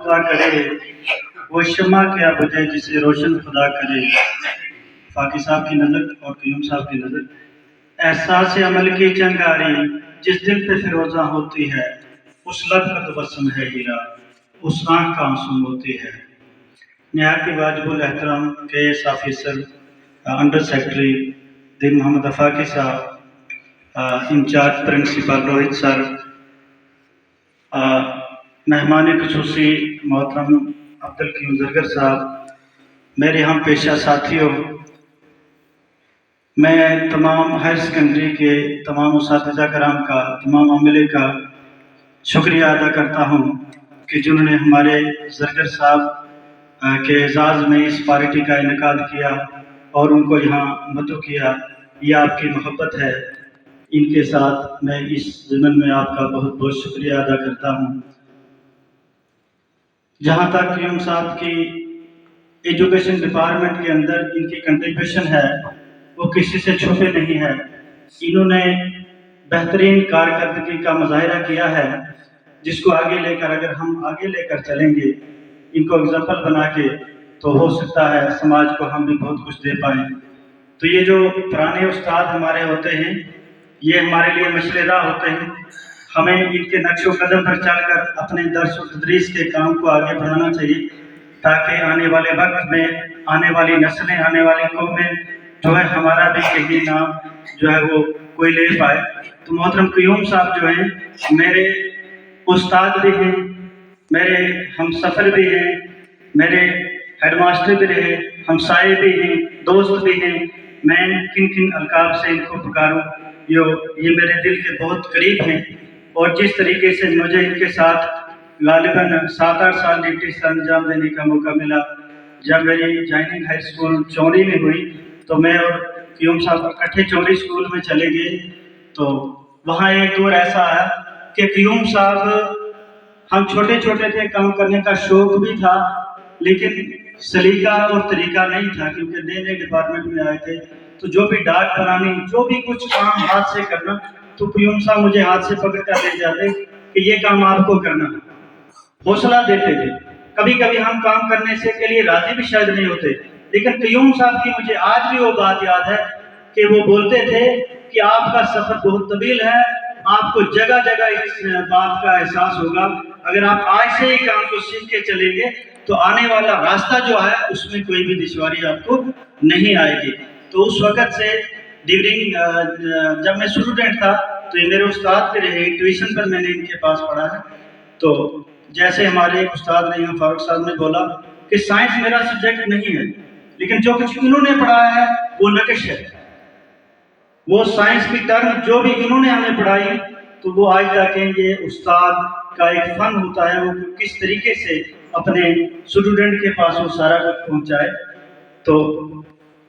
خدا کرے وہ شمع کیا بجھے جسے روشن خدا کرے. فاقی صاحب کی نظر اور قیوم صاحب کی نظر. احساس عمل کی چنگاری جس دل پہ فروزاں ہوتی ہے اس لب کا تبسم ہے ہیرا اس آنکھ کا آنسو موتی ہے. نہایت واجب الاحترام کے ایس آفیسر انڈر سیکرٹری دین محمد افاقی صاحب، انچارج پرنسپل روہت سر، مہمان خصوصی محترم عبدالقیوم زرگر صاحب، میرے ہم پیشہ ساتھیوں، میں تمام ہائر سیکنڈری کے تمام اساتذہ کرام کا، تمام عملے کا شکریہ ادا کرتا ہوں کہ جنہوں نے ہمارے زرگر صاحب کے اعزاز میں اس پارٹی کا انعقاد کیا اور ان کو یہاں مدعو کیا. یہ آپ کی محبت ہے. ان کے ساتھ میں اس ضمن میں آپ کا بہت بہت شکریہ ادا کرتا ہوں. جہاں تک قیوم صاحب کی ایجوکیشن ڈپارٹمنٹ کے اندر ان کی کنٹریبیوشن ہے وہ کسی سے چھپے نہیں ہے. انہوں نے بہترین کارکردگی کا مظاہرہ کیا ہے جس کو آگے لے کر اگر ہم آگے لے کر چلیں گے ان کو اگزامپل بنا کے تو ہو سکتا ہے سماج کو ہم بھی بہت کچھ دے پائیں. تو یہ جو پرانے استاد ہمارے ہوتے ہیں یہ ہمارے لیے مشعل راہ ہوتے ہیں. ہمیں ان کے نقش و قدم پر چل کر اپنے درس و تدریس کے کام کو آگے بڑھانا چاہیے تاکہ آنے والے وقت میں آنے والی نسلیں، آنے والی قومیں جو ہے ہمارا بھی کہیں نام جو ہے وہ کوئی لے پائے. تو محترم قیوم صاحب جو ہیں میرے استاد بھی ہیں، میرے ہم سفر بھی ہیں، میرے ہیڈ ماسٹر بھی رہے، ہمسائے بھی ہیں، دوست بھی ہیں. میں کن کن القاب سے ان کو پکاروں، یہ میرے دل کے بہت قریب ہیں. اور جس طریقے سے مجھے ان کے ساتھ غالباً 7-8 سال ڈیوٹی سے انجام دینے کا موقع ملا. جب میری جوائننگ ہائی اسکول چوری میں ہوئی تو میں اور قیوم صاحب اکٹھے چوری اسکول میں چلے گئے. تو وہاں ایک دور ایسا آیا کہ قیوم صاحب، ہم چھوٹے چھوٹے تھے، کام کرنے کا شوق بھی تھا لیکن سلیقہ اور طریقہ نہیں تھا کیونکہ نئے نئے ڈپارٹمنٹ میں آئے تھے. تو جو بھی ڈاک بنانی، جو بھی کچھ کام ہاتھ سے کرنا تو قیوم صاحب مجھے ہاتھ سے پکڑ کر لے جاتے کہ یہ کام آپ کو کرنا ہے، حوصلہ دیتے تھے. کبھی کبھی ہم کام کرنے سے کے لیے راضی بھی شاید نہیں ہوتے لیکن قیوم صاحب کی مجھے آج بھی وہ بات یاد ہے کہ وہ بولتے تھے کہ آپ کا سفر بہت طویل ہے، آپ کو جگہ جگہ اس بات کا احساس ہوگا. اگر آپ آج سے ہی کام کو سیکھ کے چلیں گے تو آنے والا راستہ جو ہے اس میں کوئی بھی دشواری آپ کو نہیں آئے گی. تو اس وقت سے ڈیورنگ جب میں اسٹوڈنٹ تھا تو یہ میرے استاد بھی رہے، ٹیوشن پر میں نے ان کے پاس پڑھا ہے. تو جیسے ہمارے استاد نے فاروق صاحب نے بولا کہ سائنس میرا سبجیکٹ نہیں ہے لیکن جو کچھ انہوں نے پڑھایا ہے وہ نقش ہے. وہ سائنس کی ٹرم جو بھی انہوں نے ہمیں پڑھائی تو وہ آج تک یہ استاد کا ایک فن ہوتا ہے وہ کس طریقے سے اپنے اسٹوڈنٹ کے پاس وہ سارا کچھ پہنچائے. تو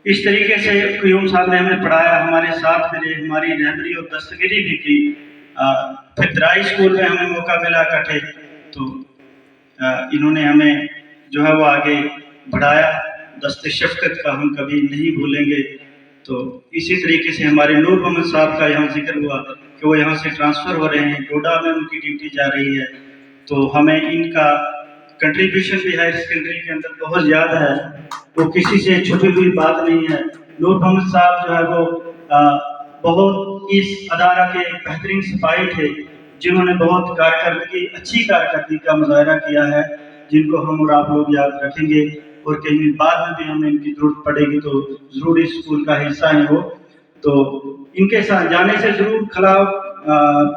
اس طریقے سے قیوم صاحب نے ہمیں پڑھایا، ہمارے ساتھ میرے ہماری رہبری اور دستگیری بھی کی. پھر درائی اسکول میں ہمیں موقع ملا اکٹھے تو انہوں نے ہمیں جو ہے وہ آگے بڑھایا. دست شفقت کا ہم کبھی نہیں بھولیں گے. تو اسی طریقے سے ہمارے نور محمد صاحب کا یہاں ذکر ہوا کہ وہ یہاں سے ٹرانسفر ہو رہے ہیں، ڈوڈا میں ان کی ڈیوٹی جا رہی ہے. تو ہمیں ان کا کنٹریبیوشن بھی ہائر سیکنڈری کے اندر بہت یاد ہے، وہ کسی سے چھپی ہوئی بات نہیں ہے. نور محمد صاحب جو ہے وہ بہت اس ادارہ کے بہترین سپاہی تھے جنہوں نے بہت اچھی کارکردگی کا مظاہرہ کیا ہے جن کو ہم اور آپ لوگ یاد رکھیں گے اور کہیں بعد میں بھی ہمیں ان کی ضرورت پڑے گی تو ضرور اس اسکول کا حصہ ہیں وہ. تو ان کے ساتھ جانے سے ضرور خلا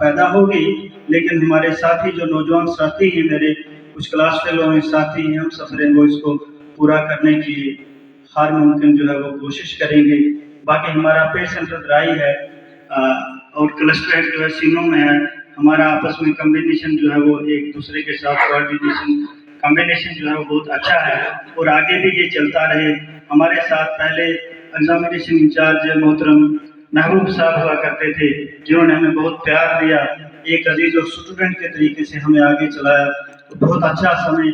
پیدا ہوگی لیکن ہمارے ساتھی جو نوجوان ساتھی ہیں، میرے کچھ کلاس فیلو ہیں، ساتھی ہیں، ہم سفر ہیں، وہ اس کو پورا کرنے کی ہر ممکن جو ہے وہ کوشش کریں گے. باقی ہمارا پے سینٹر درائی ہے اور کلسٹر جو ہے سینوں میں ہے. ہمارا آپس میں کمبینیشن جو ہے وہ ایک دوسرے کے ساتھ کوآرڈینیشن کمبینیشن جو ہے وہ بہت اچھا ہے اور آگے بھی یہ چلتا رہے. ہمارے ساتھ پہلے ایگزامینیشن انچارج محترم محبوب صاحب ہوا کرتے تھے جنہوں نے ہمیں بہت پیار دیا، ایک عزیز اور اسٹوڈنٹ کے طریقے سے ہمیں آگے چلایا. بہت اچھا سمے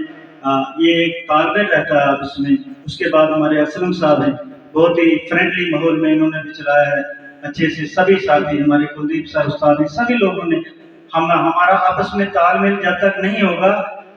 یہ ایک طالب رہتا ہے اس میں. اس کے بعد ہمارے اسلم صاحب ہیں، بہت ہی فرینڈلی ماحول میں انہوں نے بھی چلایا ہے اچھے سے. سبھی ساتھی ہمارے کلدیپ صاحب استاد ہیں، سبھی لوگوں نے ہمارا آپس میں تال میل جب تک نہیں ہوگا